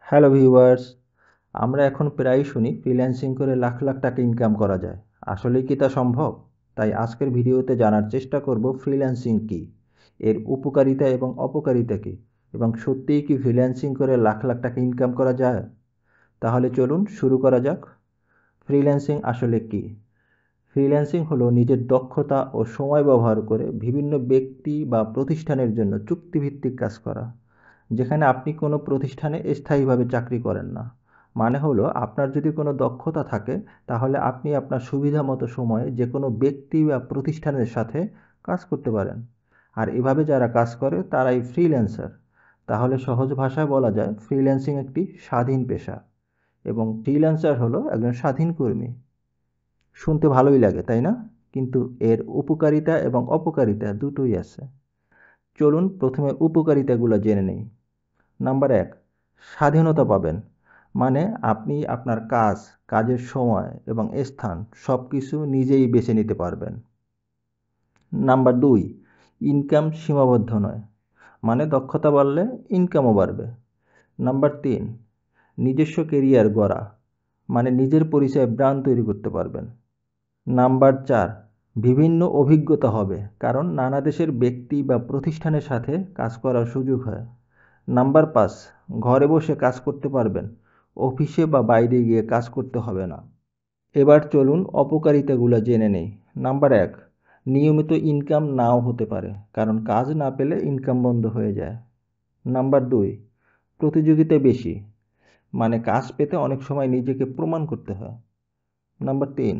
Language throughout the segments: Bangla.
হ্যালো ভিউয়ার্স, আমরা এখন প্রায়ই শুনি ফ্রিল্যান্সিং করে লাখ লাখ টাকা ইনকাম করা যায়। আসলেই কি তা সম্ভব? তাই আজকের ভিডিওতে জানার চেষ্টা করব ফ্রিল্যান্সিং কী, এর উপকারিতা এবং অপকারিতা কী, এবং সত্যিই কি ফ্রিল্যান্সিং করে লাখ লাখ টাকা ইনকাম করা যায়? তাহলে চলুন শুরু করা যাক। ফ্রিল্যান্সিং আসলে কী? ফ্রিল্যান্সিং হলো নিজের দক্ষতা ও সময় ব্যবহার করে বিভিন্ন ব্যক্তি বা প্রতিষ্ঠানের জন্য চুক্তিভিত্তিক কাজ করা, যেখানে আপনি কোনো প্রতিষ্ঠানে স্থায়ীভাবে চাকরি করেন না। মানে হলো আপনার যদি কোনো দক্ষতা থাকে তাহলে আপনি আপনার সুবিধা মতো সময়ে যে কোনো ব্যক্তি বা প্রতিষ্ঠানের সাথে কাজ করতে পারেন। আর এভাবে যারা কাজ করে তারাই ফ্রিল্যান্সার। তাহলে সহজ ভাষায় বলা যায় ফ্রিল্যান্সিং একটি স্বাধীন পেশা এবং ফ্রিল্যান্সার হলো একজন স্বাধীন কর্মী। শুনতে ভালোই লাগে, তাই না? কিন্তু এর উপকারিতা এবং অপকারিতা দুটোই আছে। চলুন প্রথমে উপকারিতাগুলো জেনে নেই। নাম্বার ১, স্বাধীনতা পাবেন। মানে আপনি আপনার কাজ, কাজের সময় এবং স্থান সবকিছু নিজেই বেছে নিতে পারবেন। নাম্বার ২, ইনকাম সীমাবদ্ধ নয়। মানে দক্ষতা বাড়লে ইনকামও বাড়বে। নাম্বার ৩, নিজস্ব কেরিয়ার গড়া। মানে নিজের পরিচয়ে ব্র্যান্ড তৈরি করতে পারবেন। নাম্বার ৪, বিভিন্ন অভিজ্ঞতা হবে, কারণ নানা দেশের ব্যক্তি বা প্রতিষ্ঠানের সাথে কাজ করার সুযোগ হয়। নাম্বার ৫, ঘরে বসে কাজ করতে পারবেন, অফিসে বা বাইরে গিয়ে কাজ করতে হবে না। এবার চলুন অপকারিতাগুলো জেনে নেই। নাম্বার ১, নিয়মিত ইনকাম নাও হতে পারে, কারণ কাজ না পেলে ইনকাম বন্ধ হয়ে যায়। নাম্বার ২, প্রতিযোগিতা বেশি, মানে কাজ পেতে অনেক সময় নিজেকে প্রমাণ করতে হয়। নাম্বার ৩,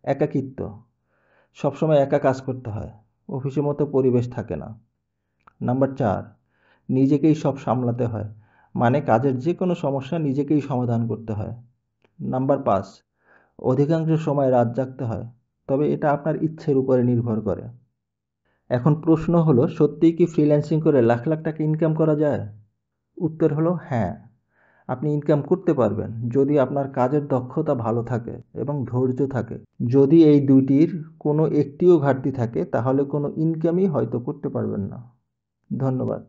একাকিত্ব, সবসময় একা কাজ করতে হয়, অফিসের মতো পরিবেশ থাকে না। নাম্বার ৪, নিজেকেই সব সামলাতে হয়, মানে কাজের যে কোনো সমস্যা নিজেকেই সমাধান করতে হয়। নাম্বার ৫, অধিকাংশ সময় রাত জাগতে হয়, তবে এটা আপনার ইচ্ছের উপরে নির্ভর করে। এখন প্রশ্ন হলো, সত্যিই কি ফ্রিল্যান্সিং করে লাখ লাখ টাকা ইনকাম করা যায়? উত্তর হলো হ্যাঁ, আপনি ইনকাম করতে পারবেন যদি আপনার কাজের দক্ষতা ভালো থাকে এবং ধৈর্য থাকে। যদি এই দুইটির কোনো একটিও ঘাটতি থাকে তাহলে কোনো ইনকামই হয়তো করতে পারবেন না। ধন্যবাদ।